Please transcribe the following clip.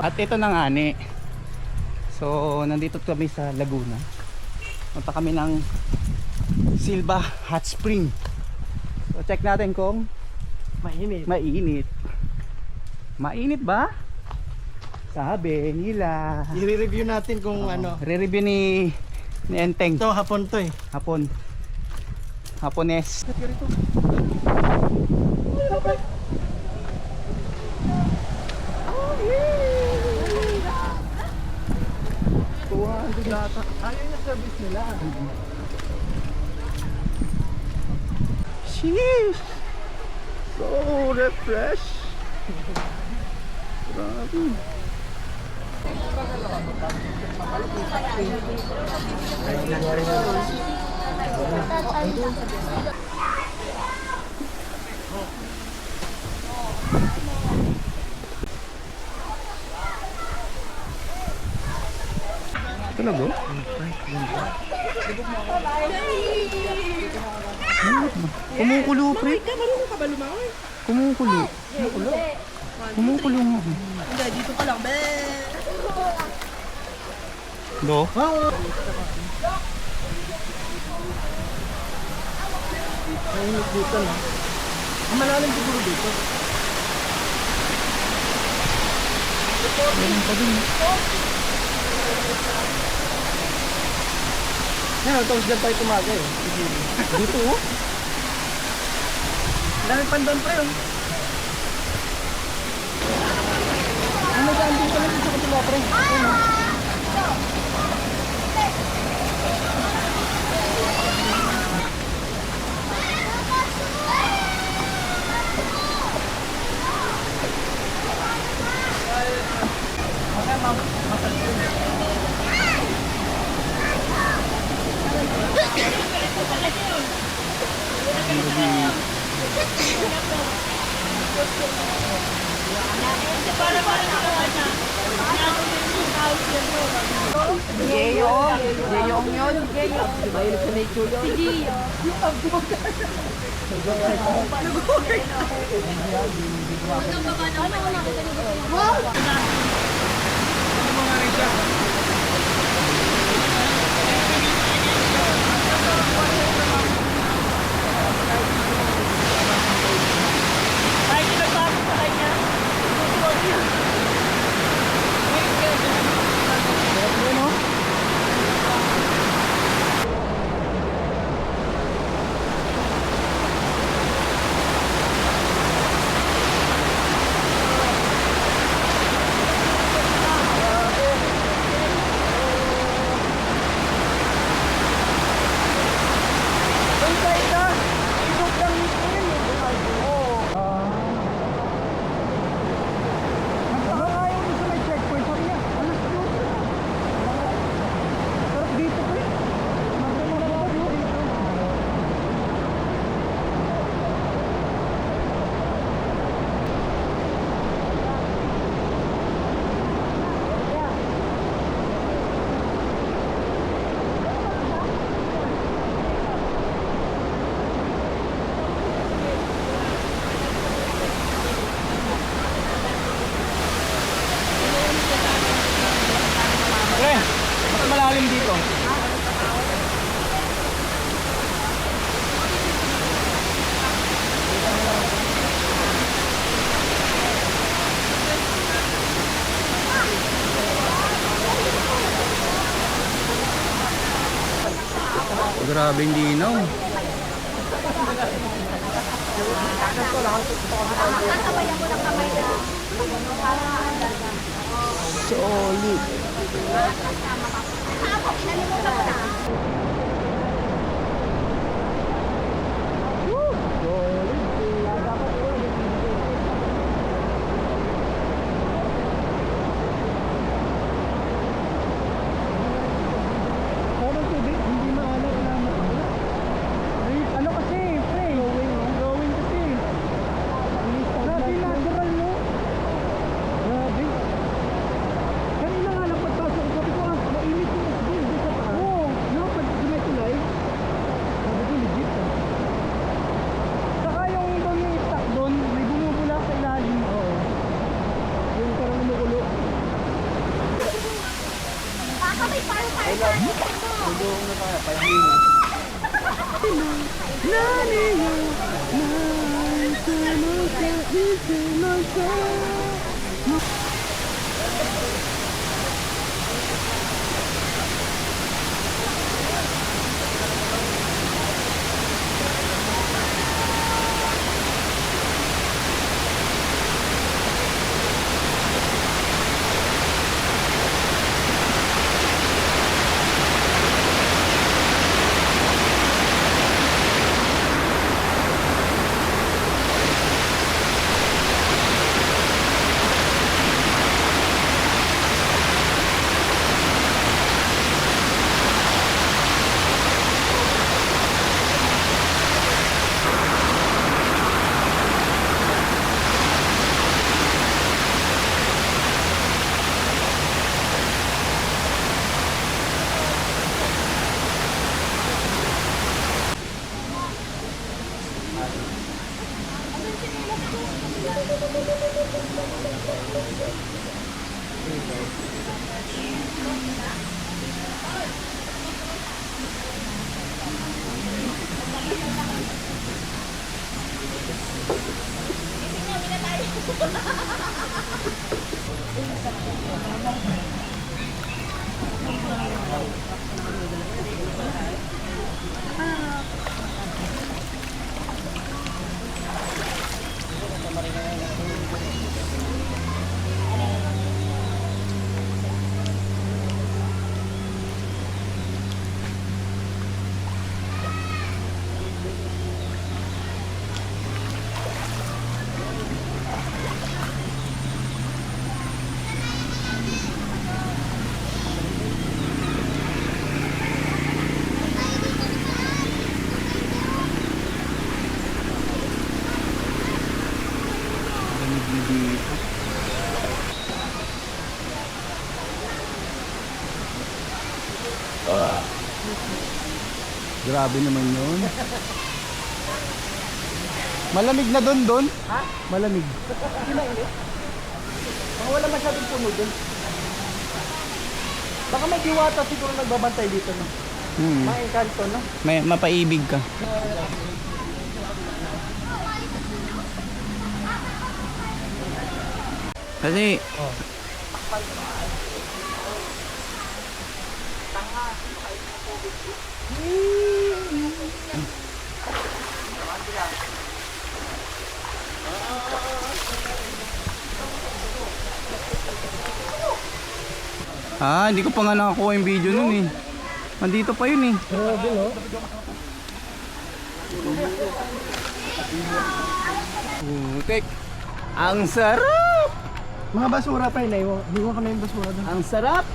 At ito na nga ni. So nandito kami sa Laguna. Punta kami ng Silva Hot Spring. So check natin kung Mainit. mainit. Mainit ba? Sabi nila. I-review natin kung ano. Re-review ni Enteng. Ito, hapon to eh. Hapon. Hapones. Oh yeah! 200 lata. Ayun yung service nila. Sheesh! So refresh. Grabe. Talaga? Kumukulo, pre. Marunong ka ba lumangoy? Kumukulo. Kumukulo nga. Hindi, dito ka lang. Be! Do? Mainit dito no. Ang malalim siguro dito. Meron pa din. Ngayon, tapos dyan tayo tumaga eh. Dito oh. Dami pandan pa yun. Ano daan dito lang sa kapila pre? Ayun o. Geyong yun. Mahilig sa nature yun. Si Gio. Ay, nagbago sa kanya. Pre, mas malalim dito. Grabe yung dinaw. Solid. Parang tubig, hindi maalat na matagal. Ay, ano kasi, pre? Glowing kasi. Grabe, natural, no? Grabe. Kanina nga lang pagpasok, sabi ko, mainit yung isbin. Oo, no? Tulong na tayo, 5 minutes. Grabe naman yun. Malamig na doon. Ha? Malamig. Hindi mainit. Baka wala masyadong puno dun. Baka may diwata siguro nagbabantay dito, no? Mga engkanto, no? May mapaibig ka. Kasi hindi ko pa nga nakakuha yung video nun eh. Nandito pa yun eh. Grabe, no? Putik. Ang sarap! Mga basura pa yun, iwan kami yung basura dun. Ang sarap!